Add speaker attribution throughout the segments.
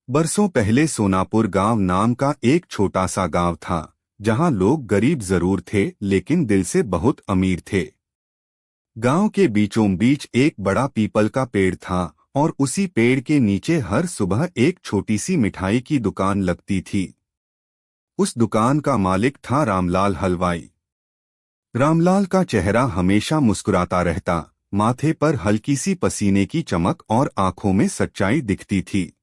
Speaker 1: बरसों पहले सोनापुर गांव नाम का एक छोटा सा गांव था, जहां लोग गरीब जरूर थे लेकिन दिल से बहुत अमीर थे। गांव के बीचों बीच एक बड़ा पीपल का पेड़ था और उसी पेड़ के नीचे हर सुबह एक छोटी सी मिठाई की दुकान लगती थी। उस दुकान का मालिक था रामलाल हलवाई। रामलाल का चेहरा हमेशा मुस्कुराता रहता, माथे पर हल्की सी पसीने की चमक और आंखों में सच्चाई दिखती थी।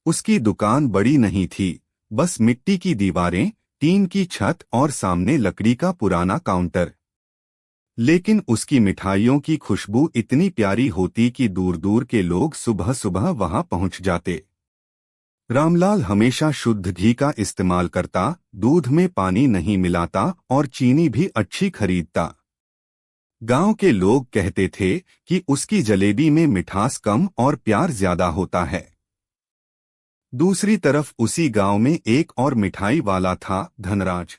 Speaker 1: उसकी दुकान बड़ी नहीं थी, बस मिट्टी की दीवारें, टीन की छत और सामने लकड़ी का पुराना काउंटर। लेकिन उसकी मिठाइयों की खुशबू इतनी प्यारी होती कि दूर दूर के लोग सुबह सुबह वहां पहुंच जाते। रामलाल हमेशा शुद्ध घी का इस्तेमाल करता, दूध में पानी नहीं मिलाता और चीनी भी अच्छी खरीदता। गांव के लोग कहते थे कि उसकी जलेबी में मिठास कम और प्यार ज्यादा होता है। दूसरी तरफ उसी गांव में एक और मिठाई वाला था, धनराज।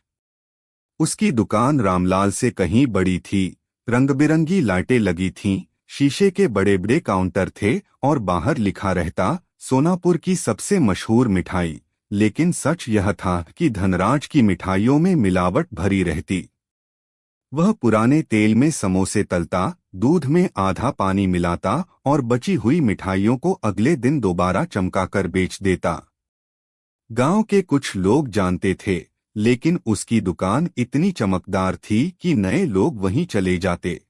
Speaker 1: उसकी दुकान रामलाल से कहीं बड़ी थी। रंगबिरंगी लाइटें लगी थीं, शीशे के बड़े बड़े काउंटर थे और बाहर लिखा रहता, सोनापुर की सबसे मशहूर मिठाई। लेकिन सच यह था कि धनराज की मिठाइयों में मिलावट भरी रहती। वह पुराने तेल में समोसे तलता, दूध में आधा पानी मिलाता और बची हुई मिठाइयों को अगले दिन दोबारा चमकाकर बेच देता। गांव के कुछ लोग जानते थे, लेकिन उसकी दुकान इतनी चमकदार थी कि नए लोग वहीं चले जाते।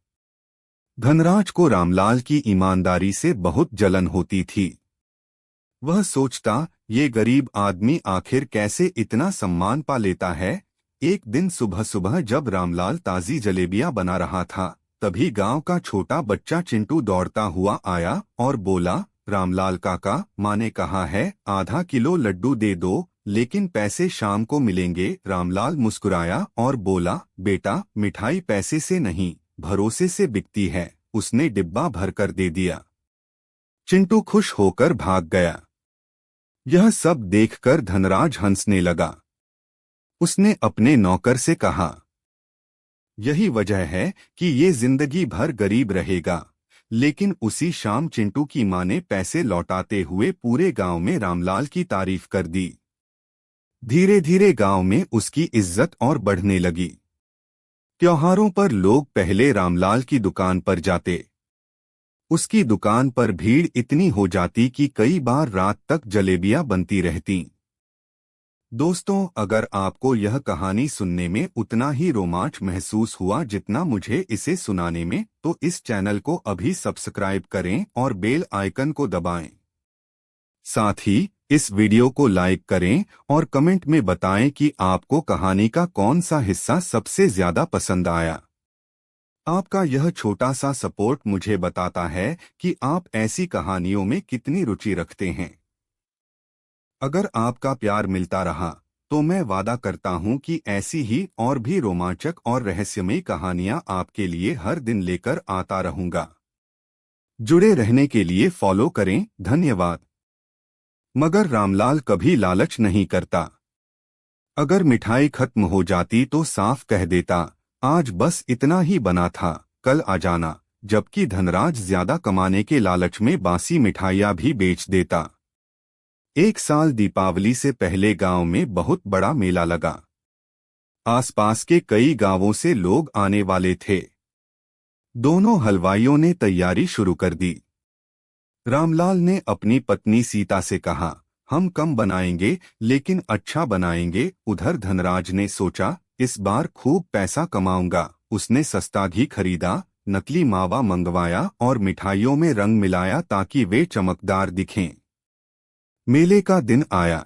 Speaker 1: धनराज को रामलाल की ईमानदारी से बहुत जलन होती थी। वह सोचता, ये गरीब आदमी आखिर कैसे इतना सम्मान पा लेता है। एक दिन सुबह सुबह जब रामलाल ताजी जलेबियां बना रहा था, तभी गांव का छोटा बच्चा चिंटू दौड़ता हुआ आया और बोला, रामलाल काका, माँ ने कहा है आधा किलो लड्डू दे दो, लेकिन पैसे शाम को मिलेंगे। रामलाल मुस्कुराया और बोला, बेटा, मिठाई पैसे से नहीं, भरोसे से बिकती है। उसने डिब्बा भरकर दे दिया। चिंटू खुश होकर भाग गया। यह सब देखकर धनराज हंसने लगा। उसने अपने नौकर से कहा, यही वजह है कि ये जिंदगी भर गरीब रहेगा। लेकिन उसी शाम चिंटू की मां ने पैसे लौटाते हुए पूरे गांव में रामलाल की तारीफ कर दी। धीरे धीरे गांव में उसकी इज्जत और बढ़ने लगी। त्योहारों पर लोग पहले रामलाल की दुकान पर जाते। उसकी दुकान पर भीड़ इतनी हो जाती कि कई बार रात तक जलेबियां बनती रहतीं। दोस्तों, अगर आपको यह कहानी सुनने में उतना ही रोमांच महसूस हुआ जितना मुझे इसे सुनाने में, तो इस चैनल को अभी सब्सक्राइब करें और बेल आइकन को दबाएं। साथ ही इस वीडियो को लाइक करें और कमेंट में बताएं कि आपको कहानी का कौन सा हिस्सा सबसे ज्यादा पसंद आया। आपका यह छोटा सा सपोर्ट मुझे बताता है कि आप ऐसी कहानियों में कितनी रुचि रखते हैं। अगर आपका प्यार मिलता रहा, तो मैं वादा करता हूं कि ऐसी ही और भी रोमांचक और रहस्यमयी कहानियां आपके लिए हर दिन लेकर आता रहूंगा। जुड़े रहने के लिए फॉलो करें। धन्यवाद। मगर रामलाल कभी लालच नहीं करता। अगर मिठाई खत्म हो जाती तो साफ कह देता, आज बस इतना ही बना था, कल आ जाना। जबकि धनराज ज्यादा कमाने के लालच में बासी मिठाइयां भी बेच देता। एक साल दीपावली से पहले गांव में बहुत बड़ा मेला लगा। आसपास के कई गांवों से लोग आने वाले थे। दोनों हलवाइयों ने तैयारी शुरू कर दी। रामलाल ने अपनी पत्नी सीता से कहा, हम कम बनाएंगे लेकिन अच्छा बनाएंगे। उधर धनराज ने सोचा, इस बार खूब पैसा कमाऊंगा। उसने सस्ता घी खरीदा, नकली मावा मंगवाया और मिठाइयों में रंग मिलाया ताकि वे चमकदार दिखें। मेले का दिन आया।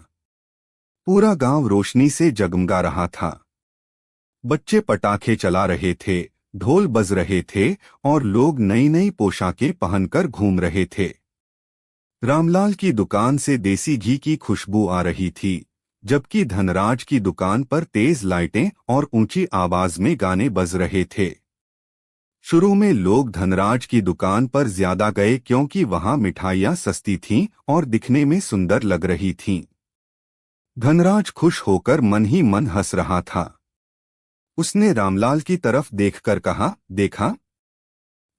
Speaker 1: पूरा गांव रोशनी से जगमगा रहा था। बच्चे पटाखे चला रहे थे, ढोल बज रहे थे और लोग नई नई पोशाकें पहनकर घूम रहे थे। रामलाल की दुकान से देसी घी की खुशबू आ रही थी, जबकि धनराज की दुकान पर तेज लाइटें और ऊंची आवाज में गाने बज रहे थे। शुरू में लोग धनराज की दुकान पर ज्यादा गए क्योंकि वहां मिठाइयां सस्ती थीं और दिखने में सुंदर लग रही थीं। धनराज खुश होकर मन ही मन हंस रहा था। उसने रामलाल की तरफ देखकर कहा, देखा,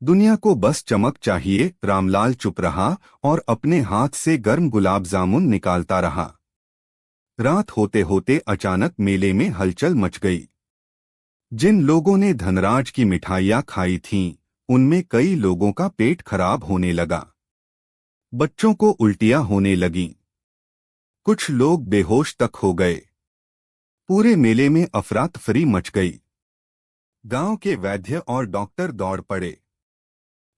Speaker 1: दुनिया को बस चमक चाहिए। रामलाल चुप रहा और अपने हाथ से गर्म गुलाब जामुन निकालता रहा। रात होते होते अचानक मेले में हलचल मच गई। जिन लोगों ने धनराज की मिठाइयाँ खाई थीं, उनमें कई लोगों का पेट खराब होने लगा। बच्चों को उल्टियाँ होने लगीं। कुछ लोग बेहोश तक हो गए। पूरे मेले में अफरा तफरी मच गई। गांव के वैद्य और डॉक्टर दौड़ पड़े।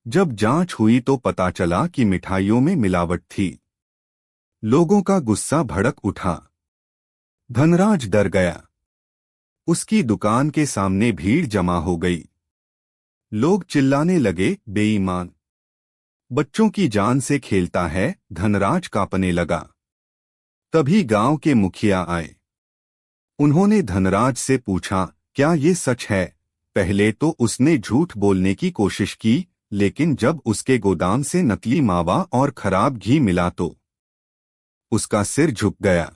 Speaker 1: जब जांच हुई तो पता चला कि मिठाइयों में मिलावट थी। लोगों का गुस्सा भड़क उठा। धनराज डर गया। उसकी दुकान के सामने भीड़ जमा हो गई। लोग चिल्लाने लगे, बेईमान, बच्चों की जान से खेलता है। धनराज कांपने लगा। तभी गांव के मुखिया आए। उन्होंने धनराज से पूछा, क्या ये सच है? पहले तो उसने झूठ बोलने की कोशिश की, लेकिन जब उसके गोदाम से नकली मावा और खराब घी मिला तो उसका सिर झुक गया।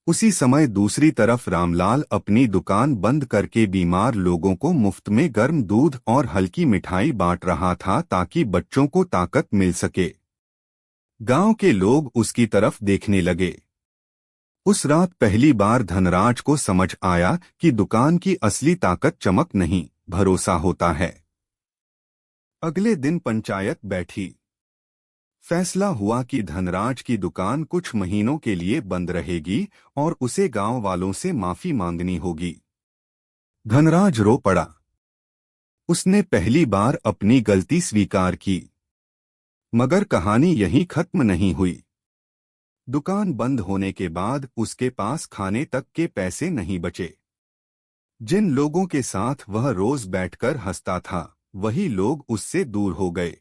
Speaker 1: उसी समय दूसरी तरफ रामलाल अपनी दुकान बंद करके बीमार लोगों को मुफ्त में गर्म दूध और हल्की मिठाई बांट रहा था ताकि बच्चों को ताकत मिल सके। गांव के लोग उसकी तरफ देखने लगे। उस रात पहली बार धनराज को समझ आया कि दुकान की असली ताकत चमक नहीं, भरोसा होता है। अगले दिन पंचायत बैठी। फैसला हुआ कि धनराज की दुकान कुछ महीनों के लिए बंद रहेगी और उसे गांव वालों से माफी मांगनी होगी। धनराज रो पड़ा। उसने पहली बार अपनी गलती स्वीकार की। मगर कहानी यहीं खत्म नहीं हुई। दुकान बंद होने के बाद उसके पास खाने तक के पैसे नहीं बचे। जिन लोगों के साथ वह रोज बैठकर हंसता था, वही लोग उससे दूर हो गए।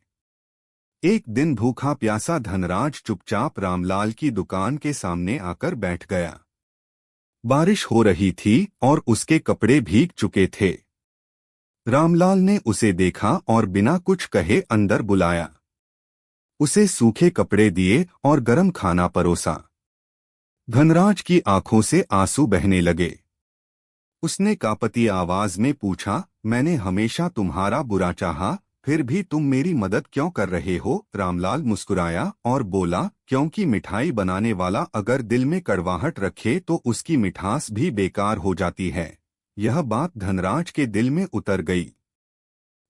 Speaker 1: एक दिन भूखा प्यासा धनराज चुपचाप रामलाल की दुकान के सामने आकर बैठ गया। बारिश हो रही थी और उसके कपड़े भीग चुके थे। रामलाल ने उसे देखा और बिना कुछ कहे अंदर बुलाया। उसे सूखे कपड़े दिए और गरम खाना परोसा। धनराज की आंखों से आंसू बहने लगे। उसने कांपती आवाज में पूछा, मैंने हमेशा तुम्हारा बुरा चाहा, फिर भी तुम मेरी मदद क्यों कर रहे हो? रामलाल मुस्कुराया और बोला, क्योंकि मिठाई बनाने वाला अगर दिल में कड़वाहट रखे तो उसकी मिठास भी बेकार हो जाती है। यह बात धनराज के दिल में उतर गई।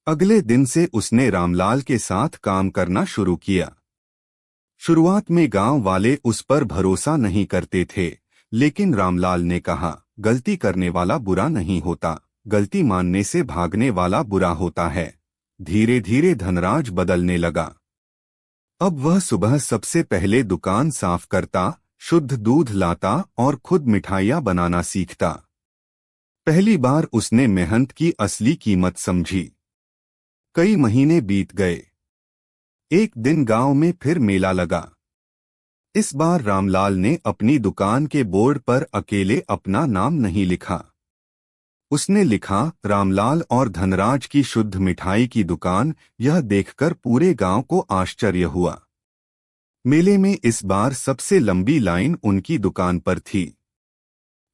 Speaker 1: अगले दिन से उसने रामलाल के साथ काम करना शुरू किया। शुरुआत में गांव वाले उस पर भरोसा नहीं करते थे, लेकिन रामलाल ने कहा, गलती करने वाला बुरा नहीं होता, गलती मानने से भागने वाला बुरा होता है। धीरे धीरे धनराज बदलने लगा। अब वह सुबह सबसे पहले दुकान साफ करता, शुद्ध दूध लाता और खुद मिठाइयाँ बनाना सीखता। पहली बार उसने मेहनत की असली कीमत समझी। कई महीने बीत गए। एक दिन गांव में फिर मेला लगा। इस बार रामलाल ने अपनी दुकान के बोर्ड पर अकेले अपना नाम नहीं लिखा। उसने लिखा, रामलाल और धनराज की शुद्ध मिठाई की दुकान। यह देखकर पूरे गांव को आश्चर्य हुआ। मेले में इस बार सबसे लंबी लाइन उनकी दुकान पर थी।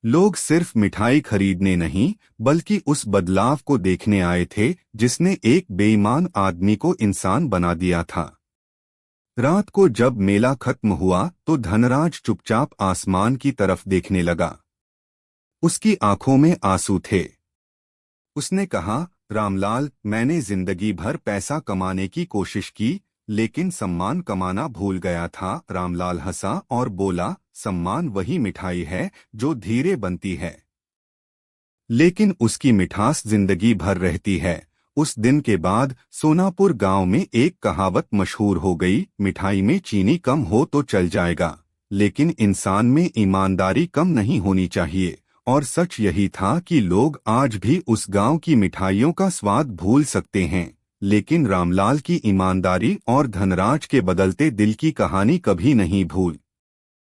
Speaker 1: लोग सिर्फ मिठाई खरीदने नहीं, बल्कि उस बदलाव को देखने आए थे जिसने एक बेईमान आदमी को इंसान बना दिया था। रात को जब मेला खत्म हुआ तो धनराज चुपचाप आसमान की तरफ देखने लगा। उसकी आंखों में आंसू थे। उसने कहा, रामलाल, मैंने जिंदगी भर पैसा कमाने की कोशिश की, लेकिन सम्मान कमाना भूल गया था। रामलाल हंसा और बोला, सम्मान वही मिठाई है जो धीरे बनती है, लेकिन उसकी मिठास जिंदगी भर रहती है। उस दिन के बाद सोनापुर गांव में एक कहावत मशहूर हो गई, मिठाई में चीनी कम हो तो चल जाएगा, लेकिन इंसान में ईमानदारी कम नहीं होनी चाहिए। और सच यही था कि लोग आज भी उस गांव की मिठाइयों का स्वाद भूल सकते हैं, लेकिन रामलाल की ईमानदारी और धनराज के बदलते दिल की कहानी कभी नहीं भूल